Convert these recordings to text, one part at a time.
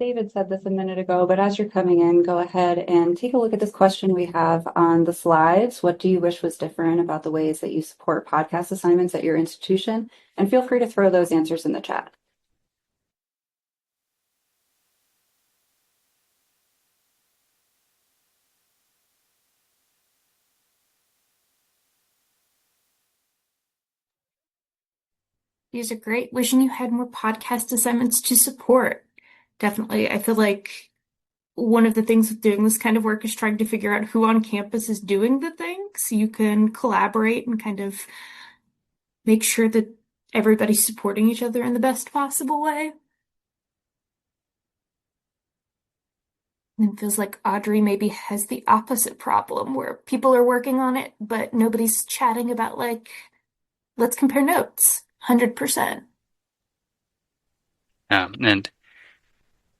David said this a minute ago, but as you're coming in, go ahead and take a look at this question we have on the slides. What do you wish was different about the ways that you support podcast assignments at your institution? And feel free to throw those answers in the chat. These are great. Wishing you had more podcast assignments to support. Definitely. I feel like one of the things with doing this kind of work is trying to figure out who on campus is doing the thing so you can collaborate and kind of make sure that everybody's supporting each other in the best possible way. And it feels like Audrey maybe has the opposite problem where people are working on it, but nobody's chatting about, like, let's compare notes. 100%. And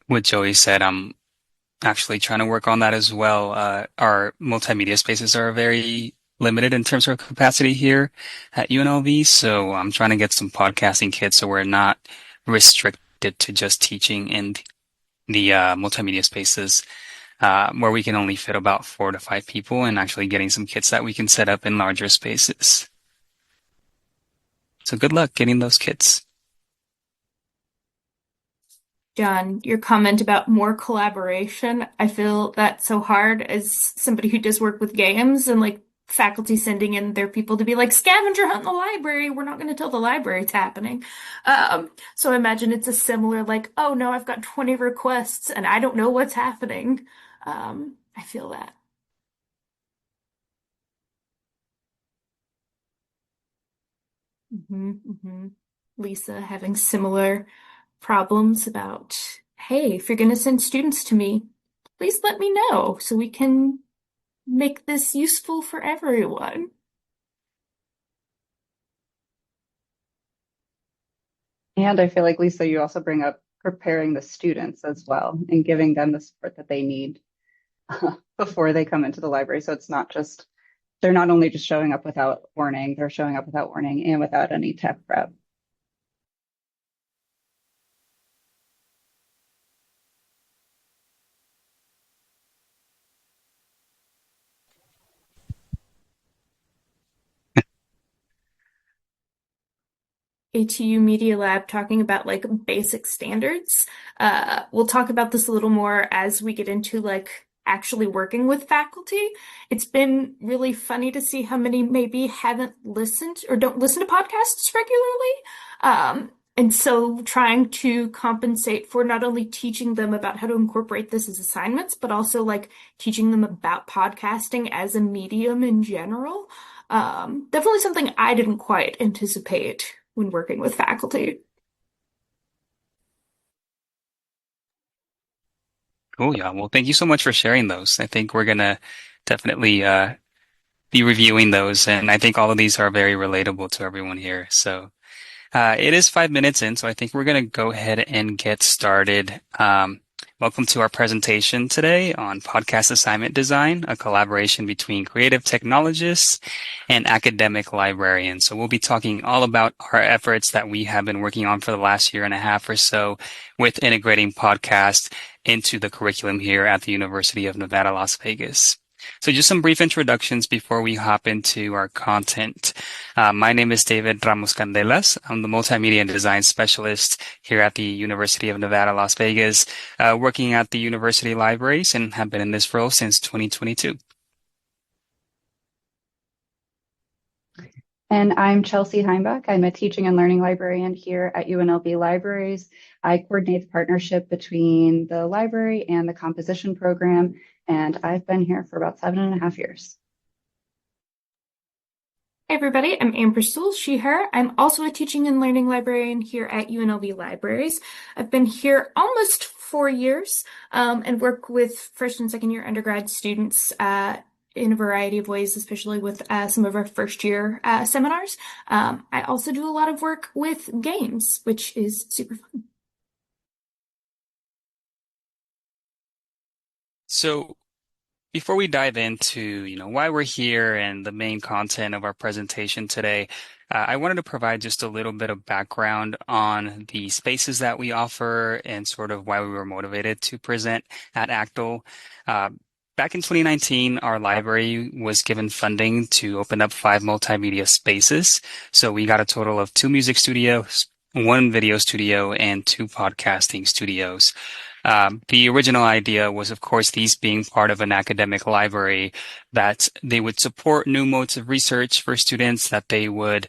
what Joey said, I'm actually trying to work on that as well. Our multimedia spaces are very limited in terms of capacity here at UNLV, so I'm trying to get some podcasting kits so we're not restricted to just teaching in the multimedia spaces, where we can only fit about 4 to 5 people, and actually getting some kits that we can set up in larger spaces. So good luck getting those kits. John, your comment about more collaboration, I feel that's so hard as somebody who does work with games and like faculty sending in their people to be like scavenger hunt in the library. We're not going to tell the library it's happening. So I imagine it's a similar like, oh no, I've got 20 requests and I don't know what's happening. I feel that. hmm Lisa having similar problems about, hey, if you're going to send students to me, please let me know so we can make this useful for everyone. And I feel like, Lisa, you also bring up preparing the students as well and giving them the support that they need before they come into the library. So it's not just, they're not only just showing up without warning, they're showing up without warning and without any tech prep. ATU Media Lab talking about like basic standards. We'll talk about this a little more as we get into like actually working with faculty. It's been really funny to see how many maybe haven't listened or don't listen to podcasts regularly. And so trying to compensate for not only teaching them about how to incorporate this as assignments, but also like teaching them about podcasting as a medium in general. Definitely something I didn't quite anticipate when working with faculty. Oh yeah, well, thank you so much for sharing those. I think we're gonna definitely be reviewing those, and I think all of these are very relatable to everyone here. So it is 5 minutes in, so I think we're gonna go ahead and get started. Welcome to our presentation today on podcast assignment design, a collaboration between creative technologists and academic librarians. So we'll be talking all about our efforts that we have been working on for the last year and a half or so with integrating podcasts into the curriculum here at the University of Nevada, Las Vegas. So just some brief introductions before we hop into our content. My name is David Ramos Candelas. I'm the Multimedia and Design Specialist here at the University of Nevada, Las Vegas, working at the university libraries, and have been in this role since 2022. And I'm Chelsea Heinbach. I'm a teaching and learning librarian here at UNLV Libraries. I coordinate the partnership between the library and the composition program, and I've been here for about 7.5 years. Hey everybody, I'm Amber Stool, she, her. I'm also a teaching and learning librarian here at UNLV Libraries. I've been here almost 4 years and work with first and second year undergrad students in a variety of ways, especially with some of our first year seminars. I also do a lot of work with games, which is super fun. So before we dive into, why we're here and the main content of our presentation today, I wanted to provide just a little bit of background on the spaces that we offer and sort of why we were motivated to present at ACTAL. Uh, Back in 2019, our library was given funding to open up 5 multimedia spaces. So we got a total of 2 music studios, 1 video studio, and 2 podcasting studios. The original idea was, of course, these being part of an academic library, that they would support new modes of research for students, that they would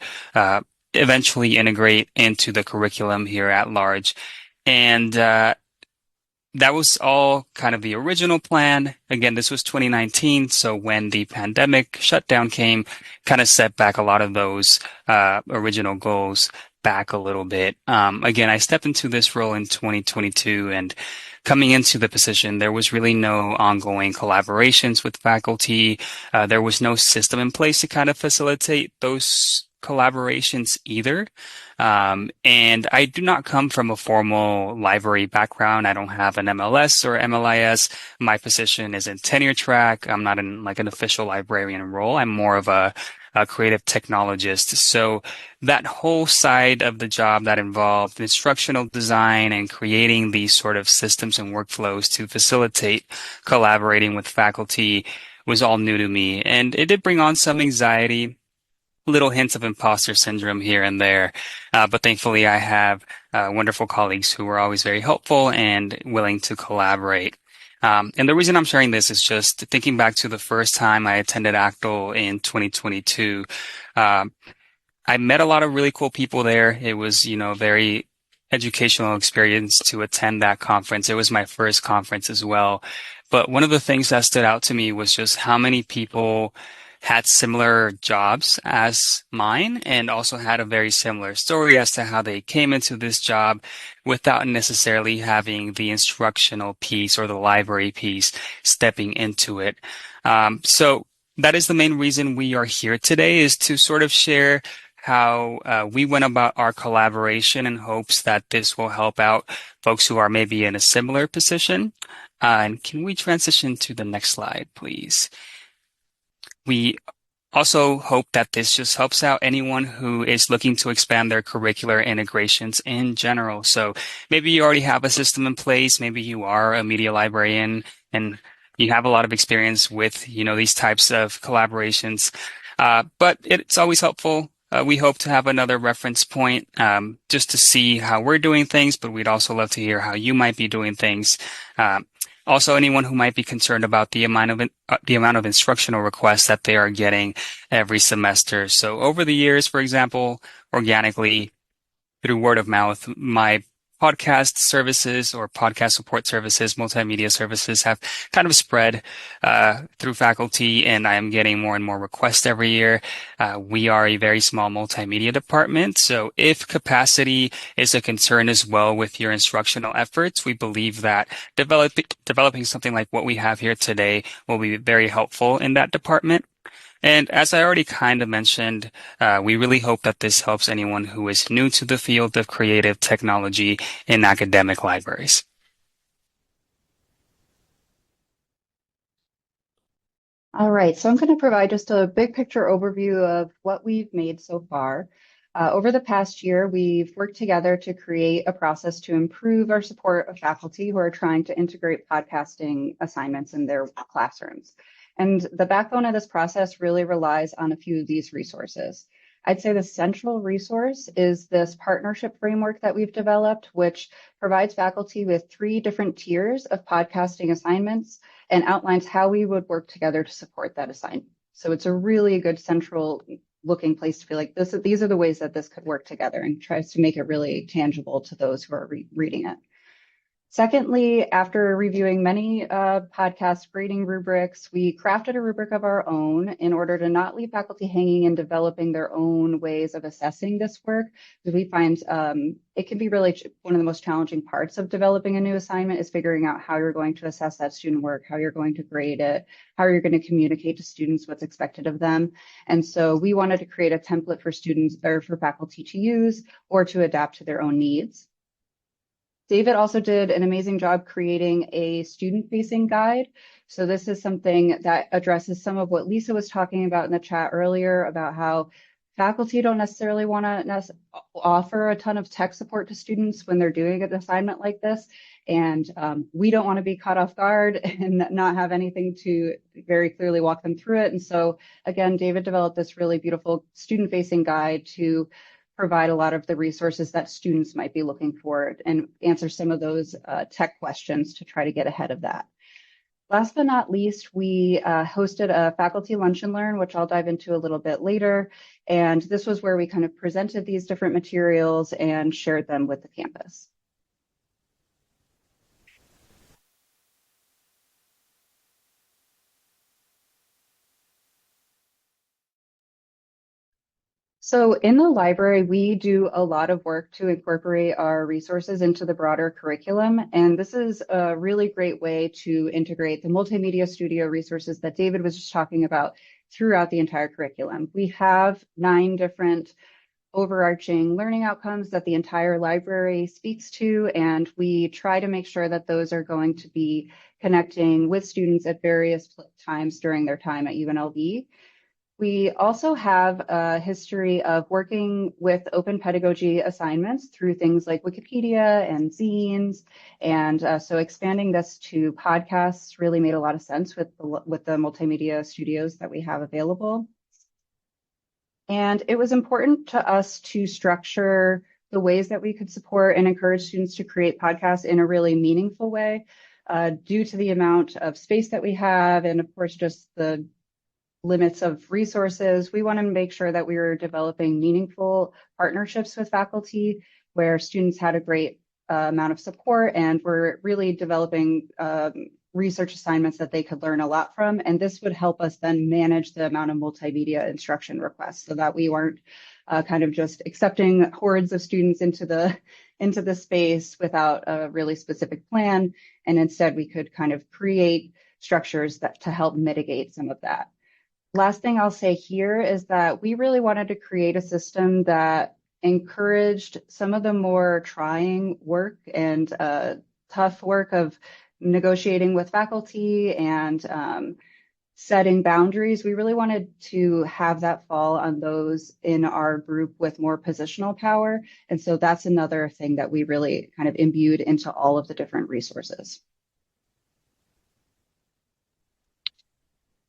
eventually integrate into the curriculum here at large. And that was all kind of the original plan. Again, this was 2019, so when the pandemic shutdown came, kind of set back a lot of those original goals back a little bit. Again, I stepped into this role in 2022, and coming into the position, there was really no ongoing collaborations with faculty. There was no system in place to kind of facilitate those collaborations either. And I do not come from a formal library background. I don't have an MLS or MLIS. My position is in tenure track. I'm not in like an official librarian role. I'm more of a creative technologist. So that whole side of the job that involved instructional design and creating these sort of systems and workflows to facilitate collaborating with faculty was all new to me. And it did bring on some anxiety, little hints of imposter syndrome here and there. But thankfully, I have wonderful colleagues who were always very helpful and willing to collaborate. And the reason I'm sharing this is just thinking back to the first time I attended ACTAL in 2022. I met a lot of really cool people there. It was, very educational experience to attend that conference. It was my first conference as well. But one of the things that stood out to me was just how many people had similar jobs as mine and also had a very similar story as to how they came into this job without necessarily having the instructional piece or the library piece stepping into it. So that is the main reason we are here today, is to sort of share how we went about our collaboration in hopes that this will help out folks who are maybe in a similar position. And can we transition to the next slide, please? We also hope that this just helps out anyone who is looking to expand their curricular integrations in general. So maybe you already have a system in place. Maybe you are a media librarian and you have a lot of experience with, these types of collaborations. But it's always helpful. We hope to have another reference point just to see how we're doing things, but we'd also love to hear how you might be doing things. Also, anyone who might be concerned about the amount of instructional requests that they are getting every semester. So over the years, for example, organically through word of mouth, my podcast services or podcast support services, multimedia services have kind of spread through faculty, and I am getting more and more requests every year. We are a very small multimedia department, so if capacity is a concern as well with your instructional efforts, we believe that developing something like what we have here today will be very helpful in that department. And as I already kind of mentioned, we really hope that this helps anyone who is new to the field of creative technology in academic libraries. All right, so I'm going to provide just a big picture overview of what we've made so far. Over the past year, we've worked together to create a process to improve our support of faculty who are trying to integrate podcasting assignments in their classrooms. And the backbone of this process really relies on a few of these resources. I'd say the central resource is this partnership framework that we've developed, which provides faculty with 3 different tiers of podcasting assignments and outlines how we would work together to support that assignment. So it's a really good central looking place to feel like these are the ways that this could work together, and tries to make it really tangible to those who are reading it. Secondly, after reviewing many podcast grading rubrics, we crafted a rubric of our own in order to not leave faculty hanging and developing their own ways of assessing this work. Because we find it can be really one of the most challenging parts of developing a new assignment is figuring out how you're going to assess that student work, how you're going to grade it, how you're going to communicate to students what's expected of them. And so we wanted to create a template for students or for faculty to use or to adapt to their own needs. David also did an amazing job creating a student-facing guide. So this is something that addresses some of what Lisa was talking about in the chat earlier about how faculty don't necessarily want to offer a ton of tech support to students when they're doing an assignment like this. And we don't want to be caught off guard and not have anything to very clearly walk them through it. And so, again, David developed this really beautiful student-facing guide to provide a lot of the resources that students might be looking for and answer some of those tech questions to try to get ahead of that. Last but not least, we hosted a faculty lunch and learn, which I'll dive into a little bit later. And this was where we kind of presented these different materials and shared them with the campus. So in the library, we do a lot of work to incorporate our resources into the broader curriculum. And this is a really great way to integrate the multimedia studio resources that David was just talking about throughout the entire curriculum. We have 9 different overarching learning outcomes that the entire library speaks to, and we try to make sure that those are going to be connecting with students at various times during their time at UNLV. We also have a history of working with open pedagogy assignments through things like Wikipedia and zines. And so expanding this to podcasts really made a lot of sense with the multimedia studios that we have available. And it was important to us to structure the ways that we could support and encourage students to create podcasts in a really meaningful way due to the amount of space that we have and, of course, just the limits of resources. We want to make sure that we were developing meaningful partnerships with faculty where students had a great amount of support and we're really developing research assignments that they could learn a lot from. And this would help us then manage the amount of multimedia instruction requests so that we weren't kind of just accepting hordes of students into the space without a really specific plan. And instead we could kind of create structures that to help mitigate some of that. Last thing I'll say here is that we really wanted to create a system that encouraged some of the more trying work and tough work of negotiating with faculty and setting boundaries. We really wanted to have that fall on those in our group with more positional power. And so that's another thing that we really kind of imbued into all of the different resources.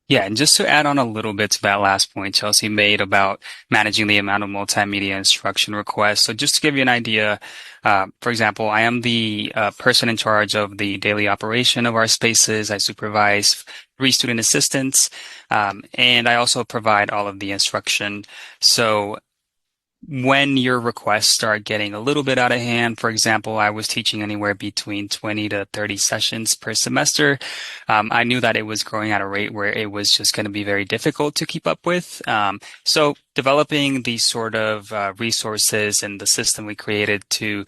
Yeah, and just to add on a little bit to that last point Chelsea made about managing the amount of multimedia instruction requests. So just to give you an idea, for example, I am the person in charge of the daily operation of our spaces. I supervise 3 student assistants, and I also provide all of the instruction. So when your requests start getting a little bit out of hand, for example, I was teaching anywhere between 20 to 30 sessions per semester. I knew that it was growing at a rate where it was just going to be very difficult to keep up with. So developing these sort of resources and the system we created to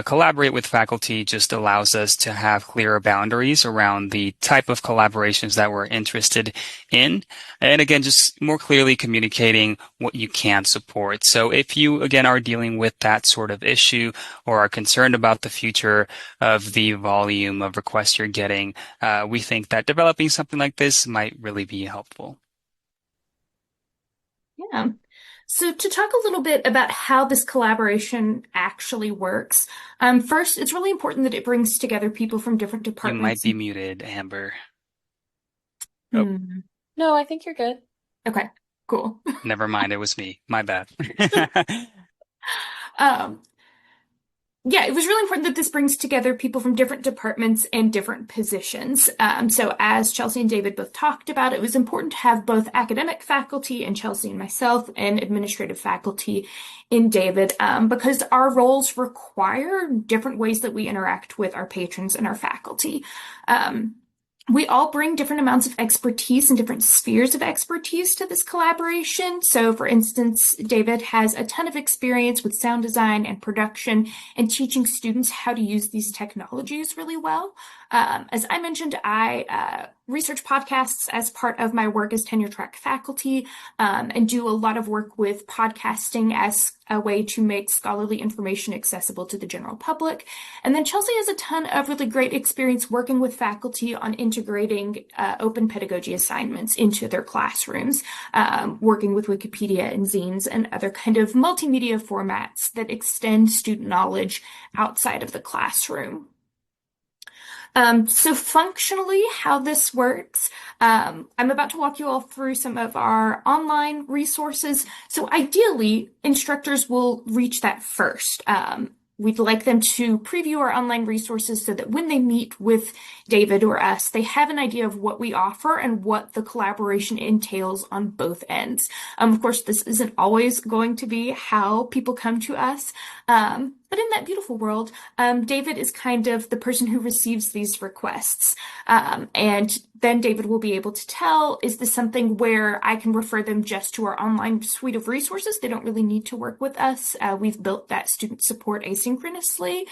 collaborate with faculty just allows us to have clearer boundaries around the type of collaborations that we're interested in. And again, just more clearly communicating what you can support. So if you, again, are dealing with that sort of issue or are concerned about the future of the volume of requests you're getting, we think that developing something like this might really be helpful. Yeah. So to talk a little bit about how this collaboration actually works, first, it's really important that it brings together people from different You departments. might be muted, Amber. Hmm. No, I think you're good. Okay, cool. Never mind, it was me. My bad. Yeah, it was really important that this brings together people from different departments and different positions. So as Chelsea and David both talked about, it was important to have both academic faculty in Chelsea and myself and administrative faculty in David, because our roles require different ways that we interact with our patrons and our faculty. We all bring different amounts of expertise and different spheres of expertise to this collaboration. So, for instance, David has a ton of experience with sound design and production and teaching students how to use these technologies really well. As I mentioned, I research podcasts as part of my work as tenure track faculty, and do a lot of work with podcasting as a way to make scholarly information accessible to the general public. And then Chelsea has a ton of really great experience working with faculty on integrating open pedagogy assignments into their classrooms, working with Wikipedia and zines and other kind of multimedia formats that extend student knowledge outside of the classroom. So functionally, how this works, I'm about to walk you all through some of our online resources. So ideally, instructors will reach that first. We'd like them to preview our online resources so that when they meet with David or us, they have an idea of what we offer and what the collaboration entails on both ends. Of course, this isn't always going to be how people come to us. But in that beautiful world, David is kind of the person who receives these requests. And then David will be able to tell, is this something where I can refer them just to our online suite of resources? They don't really need to work with us. We've built that student support asynchronously.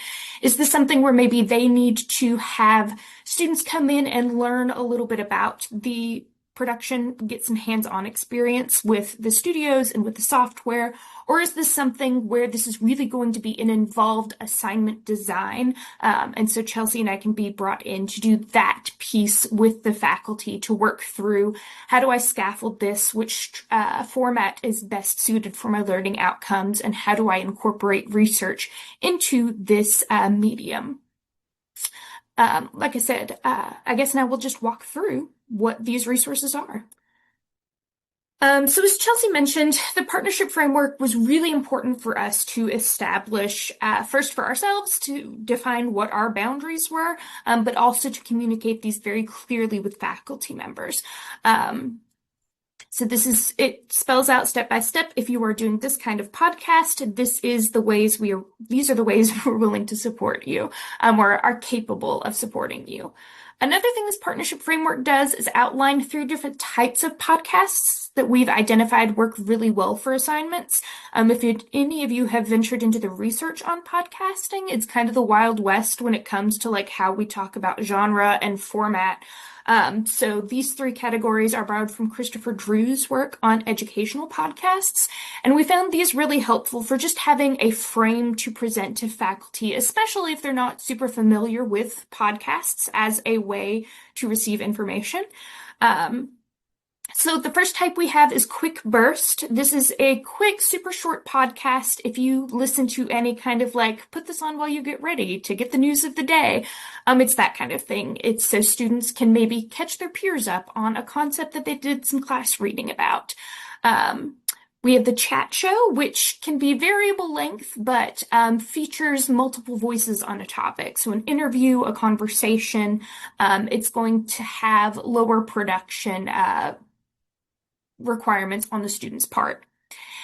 Is this something where maybe they need to have students come in and learn a little bit about the production, get some hands-on experience with the studios and with the software? Or is this something where this is really going to be an involved assignment design? And so Chelsea and I can be brought in to do that piece with the faculty to work through, how do I scaffold this? Which format is best suited for my learning outcomes? And how do I incorporate research into this medium? Like I said, I guess now we'll just walk through what these resources are. So as Chelsea mentioned, the partnership framework was really important for us to establish, first for ourselves to define what our boundaries were, but also to communicate these very clearly with faculty members. So it spells out step by step. If you are doing this kind of podcast, these are the ways we're willing to support you, or are capable of supporting you. Another thing this partnership framework does is outline 3 different types of podcasts that we've identified work really well for assignments. If any of you have ventured into the research on podcasting, it's kind of the Wild West when it comes to like how we talk about genre and format. So these 3 categories are borrowed from Christopher Drew's work on educational podcasts, and we found these really helpful for just having a frame to present to faculty, especially if they're not super familiar with podcasts as a way to receive information. So the first type we have is Quick Burst. This is a quick, super short podcast. If you listen to any kind of like, put this on while you get ready to get the news of the day, it's that kind of thing. It's so students can maybe catch their peers up on a concept that they did some class reading about. We have the Chat Show, which can be variable length, but features multiple voices on a topic. So an interview, a conversation, it's going to have lower production requirements on the student's part.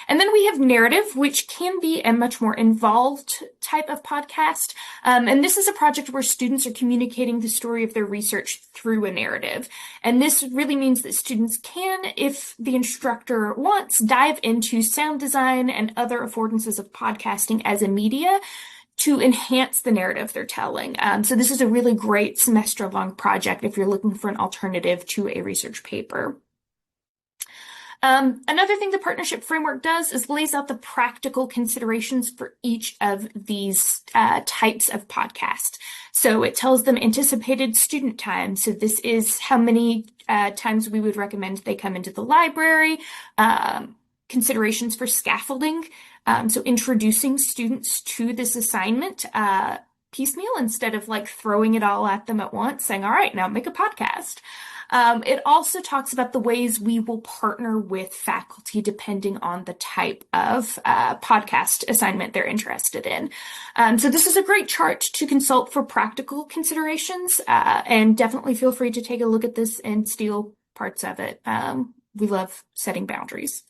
And then we have narrative, which can be a much more involved type of podcast. And this is a project where students are communicating the story of their research through a narrative. And this really means that students can, if the instructor wants, dive into sound design and other affordances of podcasting as a media to enhance the narrative they're telling. So this is a really great semester-long project if you're looking for an alternative to a research paper. Another thing the partnership framework does is lays out the practical considerations for each of these types of podcast. So it tells them anticipated student time. So this is how many times we would recommend they come into the library, considerations for scaffolding. So introducing students to this assignment piecemeal instead of like throwing it all at them at once, saying, all right, now make a podcast. It also talks about the ways we will partner with faculty depending on the type of podcast assignment they're interested in. So this is a great chart to consult for practical considerations, and definitely feel free to take a look at this and steal parts of it. We love setting boundaries.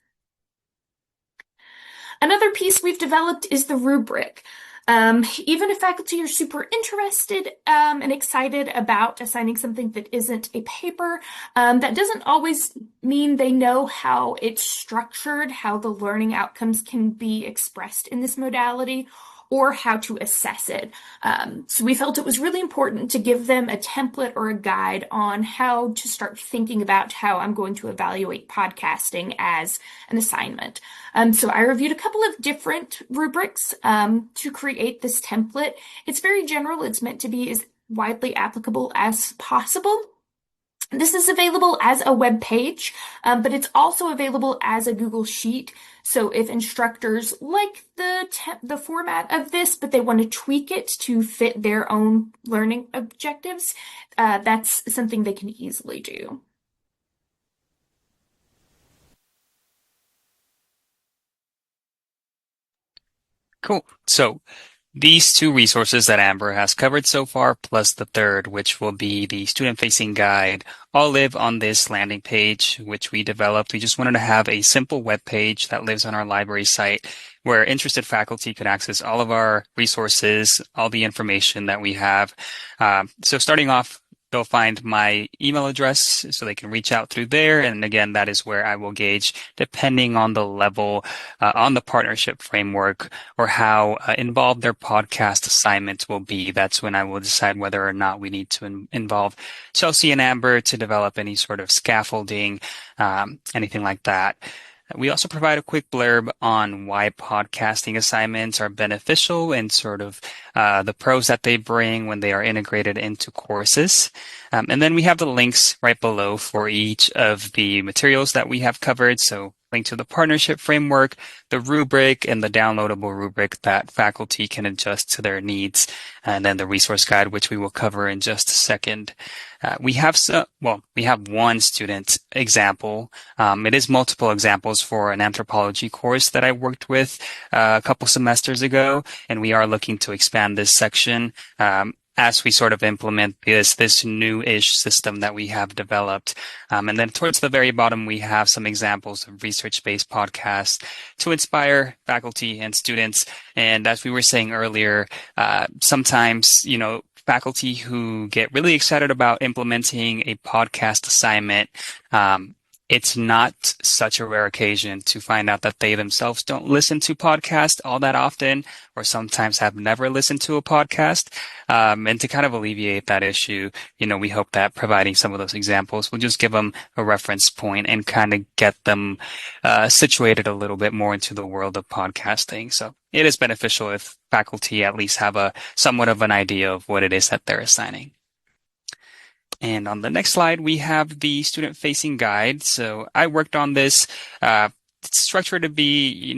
Another piece we've developed is the rubric. Even if faculty are super interested and excited about assigning something that isn't a paper, that doesn't always mean they know how it's structured, how the learning outcomes can be expressed in this modality, or how to assess it. So we felt it was really important to give them a template or a guide on how to start thinking about how I'm going to evaluate podcasting as an assignment. So I reviewed a couple of different rubrics to create this template. It's very general. It's meant to be as widely applicable as possible. This is available as a web page, but it's also available as a Google Sheet. So if instructors like the format of this, but they want to tweak it to fit their own learning objectives, that's something they can easily do. Cool. So these two resources that Amber has covered so far, plus the third, which will be the student-facing guide, all live on this landing page, which we developed. We just wanted to have a simple web page that lives on our library site where interested faculty could access all of our resources, all the information that we have. So starting off, they'll find my email address so they can reach out through there. And again, that is where I will gauge, depending on the level, on the partnership framework or how involved their podcast assignment will be. That's when I will decide whether or not we need to involve Chelsea and Amber to develop any sort of scaffolding, anything like that. We also provide a quick blurb on why podcasting assignments are beneficial and sort of the pros that they bring when they are integrated into courses. And then we have the links right below for each of the materials that we have covered. So link to the partnership framework, the rubric, and the downloadable rubric that faculty can adjust to their needs, and then the resource guide, which we will cover in just a second. We have one student example. It is multiple examples for an anthropology course that I worked with a couple semesters ago, and we are looking to expand this section as we sort of implement this new-ish system that we have developed. And then towards the very bottom, we have some examples of research-based podcasts to inspire faculty and students. And as we were saying earlier, sometimes, faculty who get really excited about implementing a podcast assignment, it's not such a rare occasion to find out that they themselves don't listen to podcasts all that often, or sometimes have never listened to a podcast. And to kind of alleviate that issue, we hope that providing some of those examples will just give them a reference point and kind of get them situated a little bit more into the world of podcasting. So it is beneficial if faculty at least have somewhat of an idea of what it is that they're assigning. And on the next slide, we have the student-facing guide. So I worked on this. It's structured to be,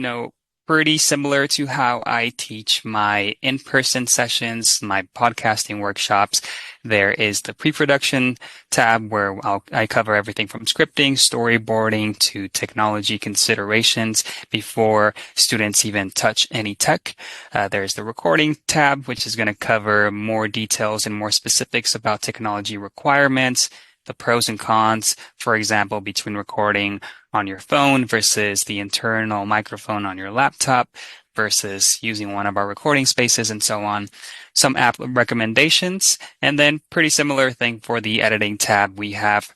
pretty similar to how I teach my in-person sessions, my podcasting workshops. There is the pre-production tab where I cover everything from scripting, storyboarding to technology considerations before students even touch any tech. There's the recording tab, which is going to cover more details and more specifics about technology requirements, the pros and cons, for example, between recording on your phone versus the internal microphone on your laptop versus using one of our recording spaces and so on. Some app recommendations, and then pretty similar thing for the editing tab. We have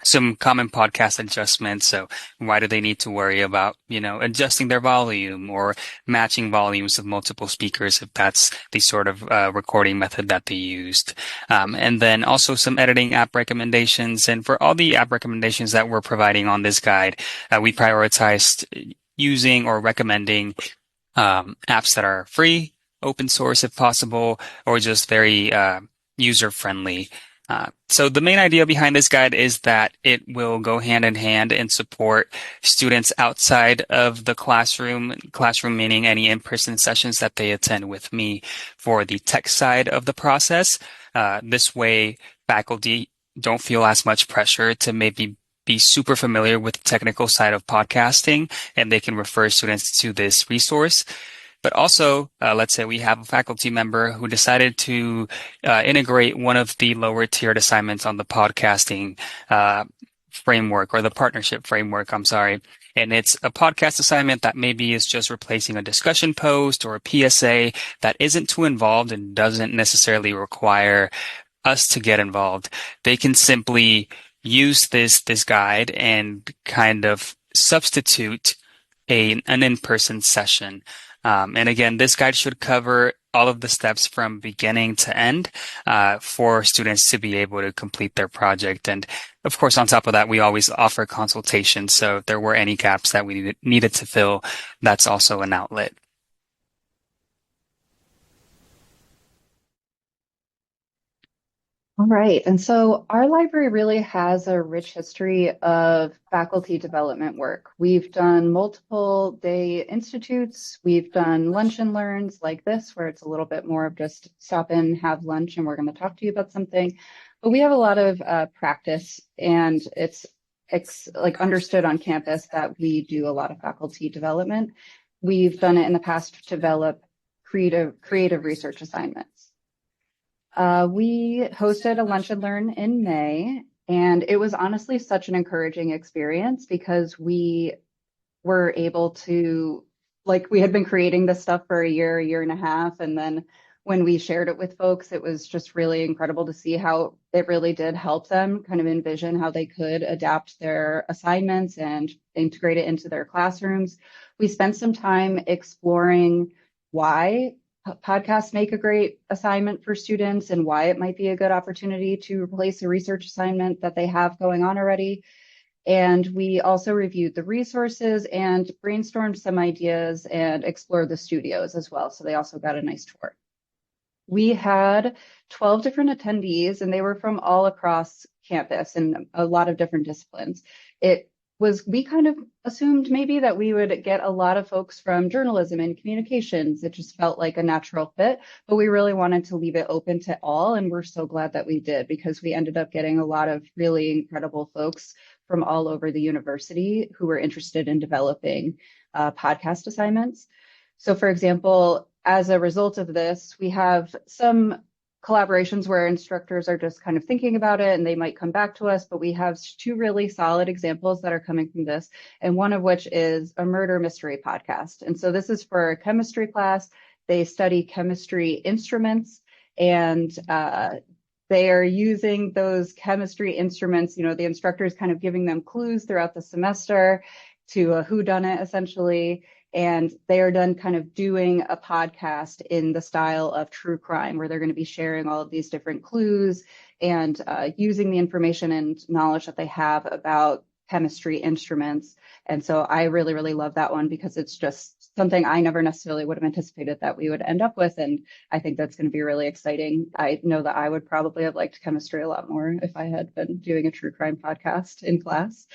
some common podcast adjustments. So why do they need to worry about, adjusting their volume or matching volumes of multiple speakers if that's the sort of recording method that they used? And then also some editing app recommendations. And for all the app recommendations that we're providing on this guide, we prioritized using or recommending apps that are free, open source if possible, or just very user-friendly. So the main idea behind this guide is that it will go hand in hand and support students outside of the classroom meaning any in-person sessions that they attend with me for the tech side of the process. This way, faculty don't feel as much pressure to maybe be super familiar with the technical side of podcasting, and they can refer students to this resource. But also, let's say we have a faculty member who decided to integrate one of the lower tiered assignments on the podcasting framework or the partnership framework, and it's a podcast assignment that maybe is just replacing a discussion post or a PSA that isn't too involved and doesn't necessarily require us to get involved. They can simply use this guide and kind of substitute an in-person session. And again, this guide should cover all of the steps from beginning to end for students to be able to complete their project. And of course, on top of that, we always offer consultation. So if there were any gaps that we needed to fill, that's also an outlet. All right. And so our library really has a rich history of faculty development work. We've done multiple day institutes. We've done lunch and learns like this, where it's a little bit more of just stop in, have lunch, and we're going to talk to you about something. But we have a lot of practice, and it's like understood on campus that we do a lot of faculty development. We've done it in the past to develop creative research assignments. We hosted a lunch and learn in May, and it was honestly such an encouraging experience because we were able to, like, we had been creating this stuff for a year and a half, and then when we shared it with folks, it was just really incredible to see how it really did help them kind of envision how they could adapt their assignments and integrate it into their classrooms. We spent some time exploring why podcasts make a great assignment for students and why it might be a good opportunity to replace a research assignment that they have going on already. And we also reviewed the resources and brainstormed some ideas and explored the studios as well. So they also got a nice tour. We had 12 different attendees, and they were from all across campus and a lot of different disciplines. We kind of assumed maybe that we would get a lot of folks from journalism and communications. It just felt like a natural fit, but we really wanted to leave it open to all. And we're so glad that we did, because we ended up getting a lot of really incredible folks from all over the university who were interested in developing podcast assignments. So for example, as a result of this, we have some collaborations where instructors are just kind of thinking about it and they might come back to us, but we have two really solid examples that are coming from this, and one of which is a murder mystery podcast. And so this is for a chemistry class. They study chemistry instruments, and they are using those chemistry instruments, the instructor is kind of giving them clues throughout the semester to a whodunit, essentially. And they are done kind of doing a podcast in the style of true crime, where they're going to be sharing all of these different clues and using the information and knowledge that they have about chemistry instruments. And so I really, really love that one, because it's just something I never necessarily would have anticipated that we would end up with. And I think that's going to be really exciting. I know that I would probably have liked chemistry a lot more if I had been doing a true crime podcast in class.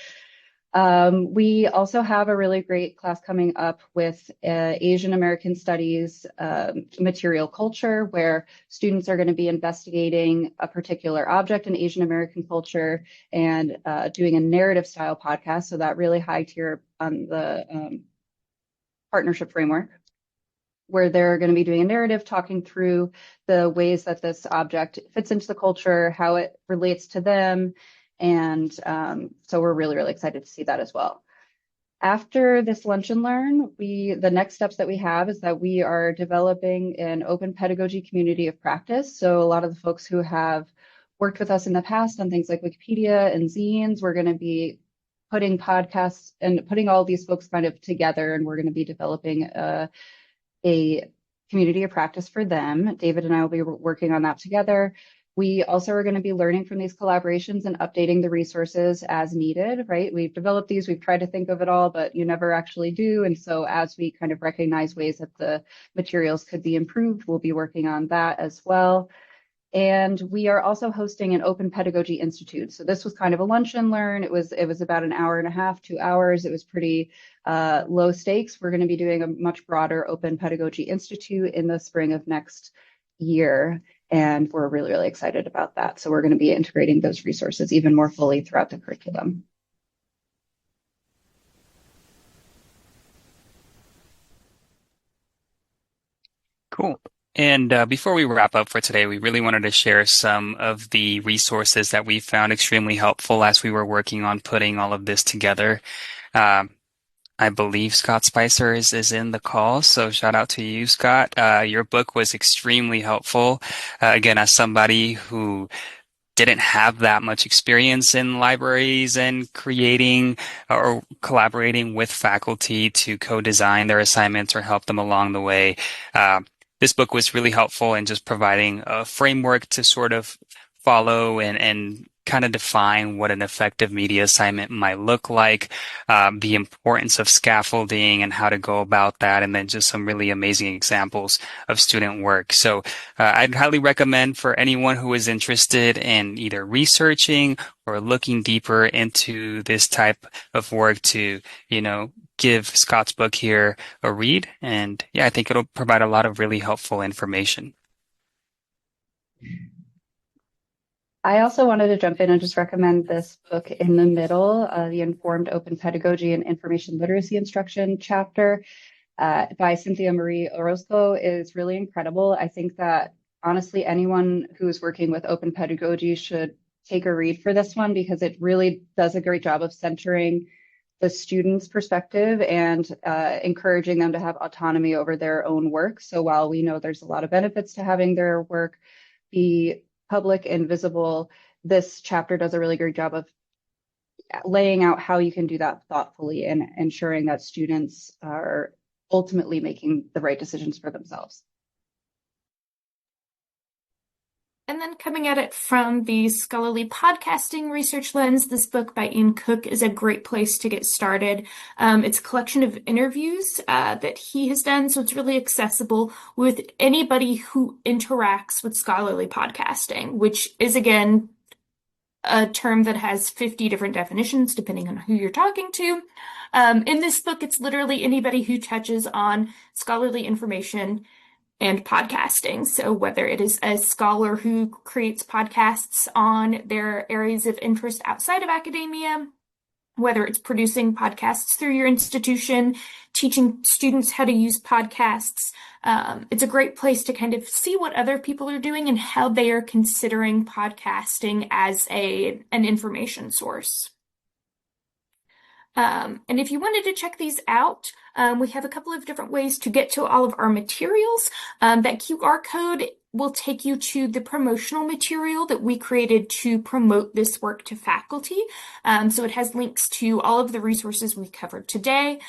We also have a really great class coming up with Asian American Studies, material culture, where students are going to be investigating a particular object in Asian American culture and doing a narrative style podcast. So that really high tier on the partnership framework, where they're going to be doing a narrative, talking through the ways that this object fits into the culture, how it relates to them. And so we're really, really excited to see that as well. After this lunch and learn, the next steps that we have is that we are developing an open pedagogy community of practice. So a lot of the folks who have worked with us in the past on things like Wikipedia and zines, we're going to be putting podcasts and putting all these folks kind of together, and we're going to be developing a community of practice for them. David and I will be working on that together. We also are going to be learning from these collaborations and updating the resources as needed, right? We've developed these, we've tried to think of it all, but you never actually do. And so as we kind of recognize ways that the materials could be improved, we'll be working on that as well. And we are also hosting an Open Pedagogy Institute. So this was kind of a lunch and learn. It was about an hour and a half, 2 hours. It was pretty low stakes. We're going to be doing a much broader Open Pedagogy Institute in the spring of next year. And we're really, really excited about that. So we're going to be integrating those resources even more fully throughout the curriculum. Cool. And before we wrap up for today, we really wanted to share some of the resources that we found extremely helpful as we were working on putting all of this together. I believe Scott Spicer is in the call, so shout out to you, Scott. Your book was extremely helpful. Again, as somebody who didn't have that much experience in libraries and creating or collaborating with faculty to co-design their assignments or help them along the way. Uh, this book was really helpful in just providing a framework to sort of follow and kind of define what an effective media assignment might look like, the importance of scaffolding and how to go about that, and then just some really amazing examples of student work. So I'd highly recommend for anyone who is interested in either researching or looking deeper into this type of work to, give Scott's book here a read. And yeah, I think it'll provide a lot of really helpful information. I also wanted to jump in and just recommend this book in the middle, the Informed Open Pedagogy and Information Literacy Instruction chapter by Cynthia Marie Orozco is really incredible. I think that honestly, anyone who's working with open pedagogy should take a read for this one because it really does a great job of centering the student's perspective and encouraging them to have autonomy over their own work. So while we know there's a lot of benefits to having their work be public and visible, this chapter does a really great job of laying out how you can do that thoughtfully and ensuring that students are ultimately making the right decisions for themselves. And then coming at it from the scholarly podcasting research lens, this book by Ian Cook is a great place to get started. It's a collection of interviews that he has done, so it's really accessible with anybody who interacts with scholarly podcasting, which is, again, a term that has 50 different definitions depending on who you're talking to. In this book, it's literally anybody who touches on scholarly information and podcasting. So whether it is a scholar who creates podcasts on their areas of interest outside of academia, whether it's producing podcasts through your institution, teaching students how to use podcasts, it's a great place to kind of see what other people are doing and how they are considering podcasting as an information source. And if you wanted to check these out, we have a couple of different ways to get to all of our materials. That QR code will take you to the promotional material that we created to promote this work to faculty. So it has links to all of the resources we covered today.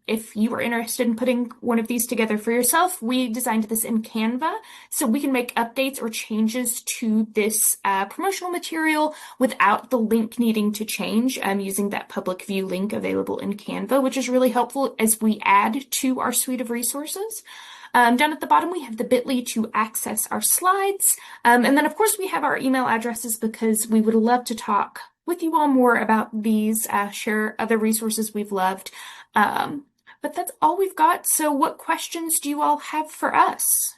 If you are interested in putting one of these together for yourself, we designed this in Canva, so we can make updates or changes to this promotional material without the link needing to change, using that public view link available in Canva, which is really helpful as we add to our suite of resources. Down at the bottom, we have the bit.ly to access our slides. And then, of course, we have our email addresses because we would love to talk with you all more about these, share other resources we've loved. But that's all we've got. So what questions do you all have for us?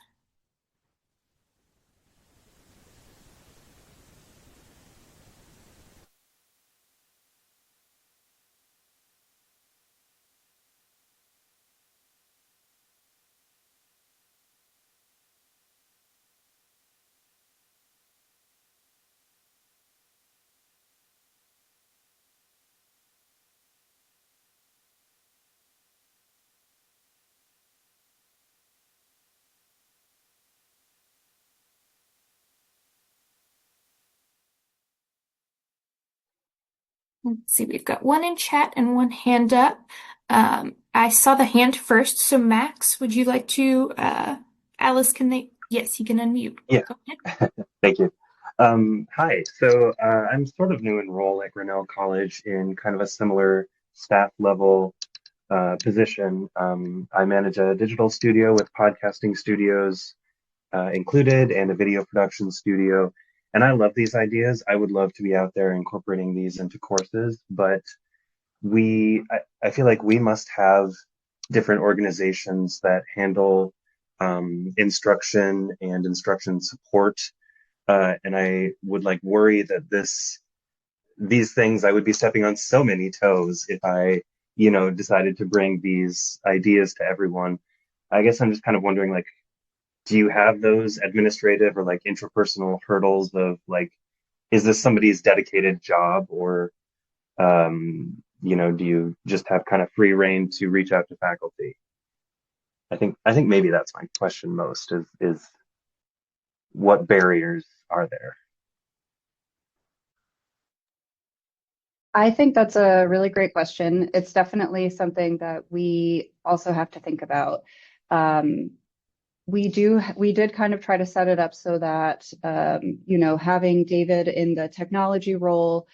Let's see, we've got one in chat and one hand up. I saw the hand first, so Max, would you like to, Alice, yes, you can unmute. Yeah. Go ahead. Thank you. Hi, so I'm sort of new in role at Grinnell College in kind of a similar staff level position. I manage a digital studio with podcasting studios included and a video production studio. And I love these ideas. I would love to be out there incorporating these into courses, but I feel like we must have different organizations that handle instruction and instruction support. And I would worry that these things, I would be stepping on so many toes if I, decided to bring these ideas to everyone. I guess I'm just kind of wondering, do you have those administrative or intrapersonal hurdles of is this somebody's dedicated job, or do you just have kind of free reign to reach out to faculty? I think maybe that's my question most is what barriers are there? I think that's a really great question. It's definitely something that we also have to think about. Um, we did kind of try to set it up so that, having David in the technology role,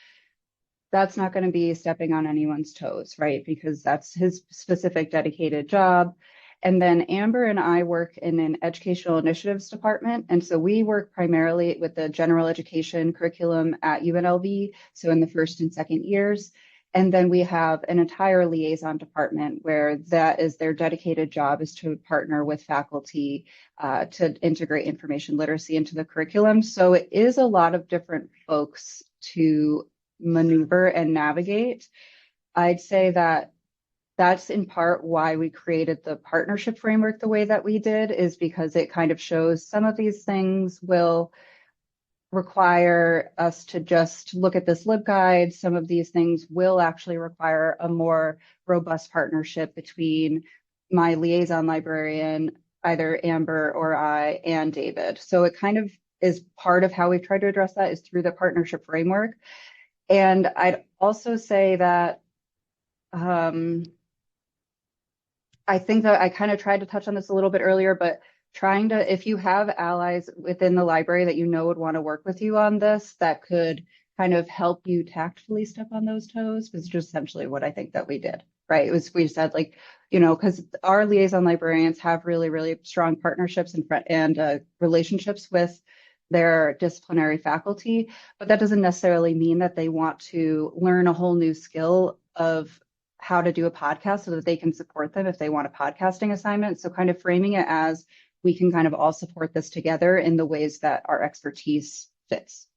that's not going to be stepping on anyone's toes, right? Because that's his specific dedicated job. And then Amber and I work in an educational initiatives department. And so we work primarily with the general education curriculum at UNLV, so in the first and second years. And then we have an entire liaison department where that is their dedicated job is to partner with faculty to integrate information literacy into the curriculum. So it is a lot of different folks to maneuver and navigate. I'd say that that's in part why we created the partnership framework the way that we did, is because it kind of shows some of these things will require us to just look at this LibGuide. Some of these things will actually require a more robust partnership between my liaison librarian, either Amber or I, and David. So it kind of is part of how we've tried to address that is through the partnership framework. And I'd also say that I think that I kind of tried to touch on this a little bit earlier, but trying to, if you have allies within the library that you know would want to work with you on this, that could kind of help you tactfully step on those toes, is just essentially what I think that we did, right? It was, we said like, because our liaison librarians have really, really strong partnerships and relationships with their disciplinary faculty, but that doesn't necessarily mean that they want to learn a whole new skill of how to do a podcast so that they can support them if they want a podcasting assignment. So kind of framing it as we can kind of all support this together in the ways that our expertise fits.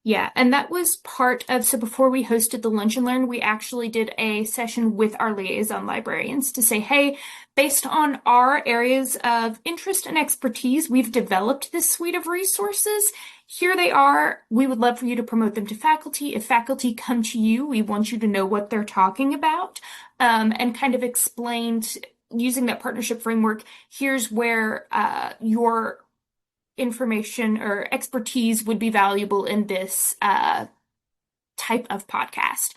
Yeah, and that was part of, so before we hosted the Lunch and Learn, we actually did a session with our liaison librarians to say, hey, based on our areas of interest and expertise, we've developed this suite of resources. Here they are. We would love for you to promote them to faculty. If faculty come to you, we want you to know what they're talking about, and kind of explained using that partnership framework, here's where your information or expertise would be valuable in this type of podcast.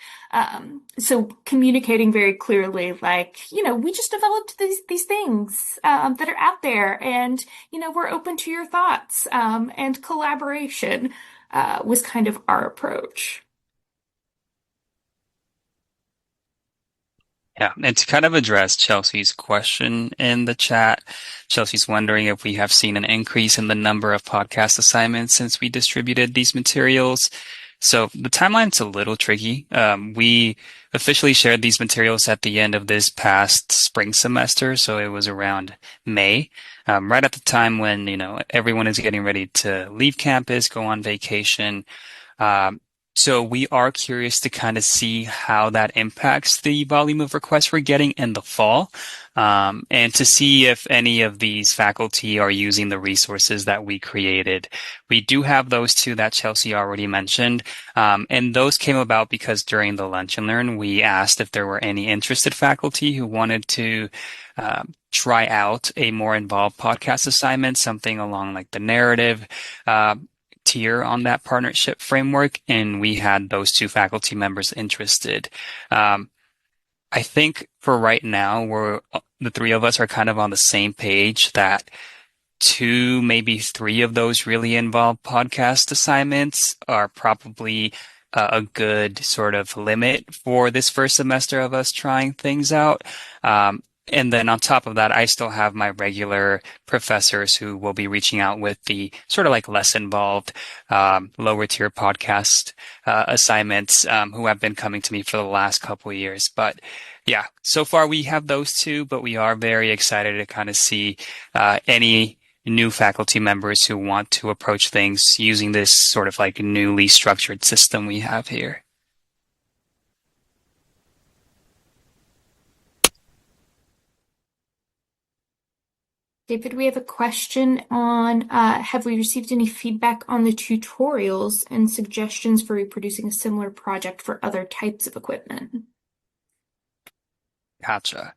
So communicating very clearly, like, we just developed these things that are out there, and we're open to your thoughts, and collaboration was kind of our approach. Yeah, and to kind of address Chelsea's question in the chat, Chelsea's wondering if we have seen an increase in the number of podcast assignments since we distributed these materials. So the timeline's a little tricky. We officially shared these materials at the end of this past spring semester, so it was around May, right at the time when, everyone is getting ready to leave campus, go on vacation. Um, so we are curious to kind of see how that impacts the volume of requests we're getting in the fall, and to see if any of these faculty are using the resources that we created. We do have those two that Chelsea already mentioned, and those came about because during the Lunch and Learn, we asked if there were any interested faculty who wanted to try out a more involved podcast assignment, something along like the narrative tier on that partnership framework, and we had those two faculty members interested. I think for right now, the three of us are kind of on the same page that two, maybe three of those really involved podcast assignments are probably a good sort of limit for this first semester of us trying things out. And then on top of that, I still have my regular professors who will be reaching out with the sort of like less involved, lower tier podcast assignments, who have been coming to me for the last couple of years. But yeah, so far we have those two, but we are very excited to kind of see any new faculty members who want to approach things using this sort of like newly structured system we have here. David, we have a question on have we received any feedback on the tutorials and suggestions for reproducing a similar project for other types of equipment? Gotcha.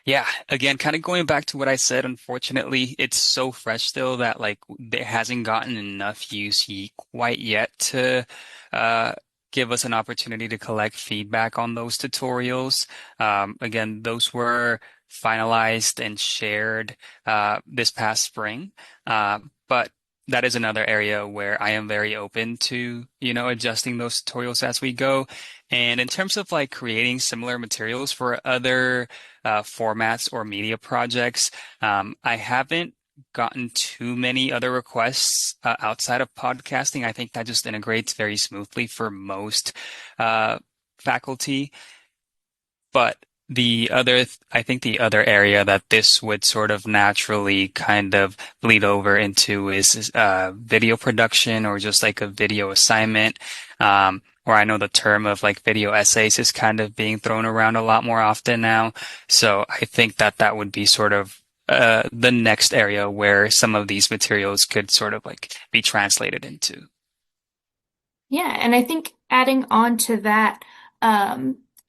Yeah, again, kind of going back to what I said, unfortunately, it's so fresh still that like it hasn't gotten enough use quite yet to give us an opportunity to collect feedback on those tutorials. Again, those were finalized and shared this past spring. But that is another area where I am very open to, adjusting those tutorials as we go. And in terms of like creating similar materials for other formats or media projects, I haven't gotten too many other requests outside of podcasting. I think that just integrates very smoothly for most faculty. But I think the other area that this would sort of naturally kind of bleed over into is video production or just like a video assignment. Or I know the term of like video essays is kind of being thrown around a lot more often now. So I think that that would be sort of the next area where some of these materials could sort of like be translated into. Yeah, and I think adding on to that,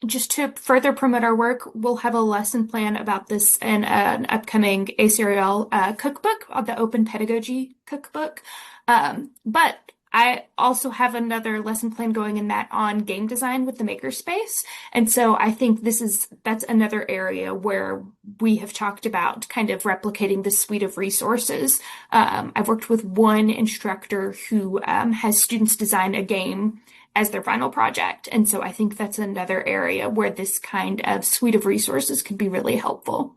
just to further promote our work, we'll have a lesson plan about this in an upcoming ACRL cookbook, the Open Pedagogy cookbook. But I also have another lesson plan going in that on game design with the Makerspace. And so I think that's another area where we have talked about kind of replicating this suite of resources. I've worked with one instructor who has students design a game as their final project. And so I think that's another area where this kind of suite of resources could be really helpful.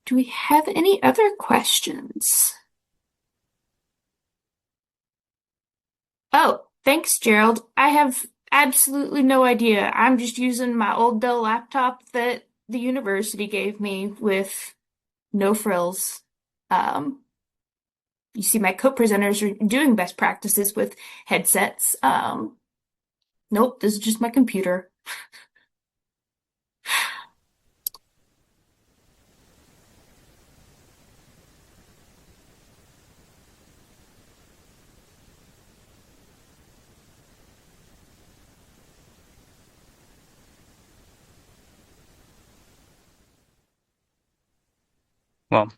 Do we have any other questions? Oh, thanks, Gerald. I have absolutely no idea. I'm just using my old Dell laptop that the university gave me with no frills. You see my co-presenters are doing best practices with headsets. Nope, this is just my computer. Well,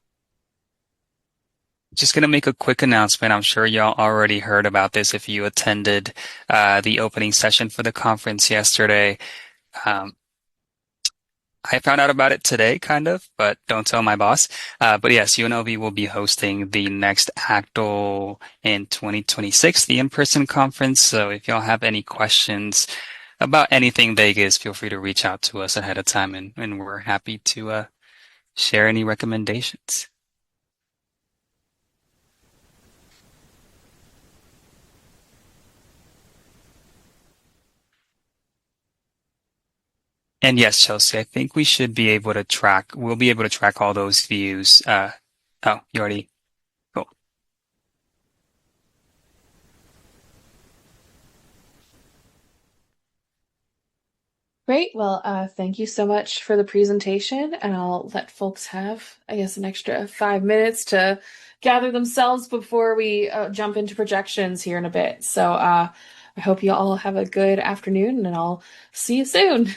just going to make a quick announcement. I'm sure y'all already heard about this if you attended the opening session for the conference yesterday. Um, I found out about it today, kind of, but don't tell my boss. But yes, UNLV will be hosting the next ACTAL in 2026, the in-person conference. So if y'all have any questions about anything Vegas, feel free to reach out to us ahead of time, and we're happy to share any recommendations. And yes, Chelsea, I think we'll be able to track all those views. Oh, you already, cool. Great. Well, thank you so much for the presentation, and I'll let folks have, I guess, an extra 5 minutes to gather themselves before we jump into projections here in a bit. So I hope you all have a good afternoon, and I'll see you soon.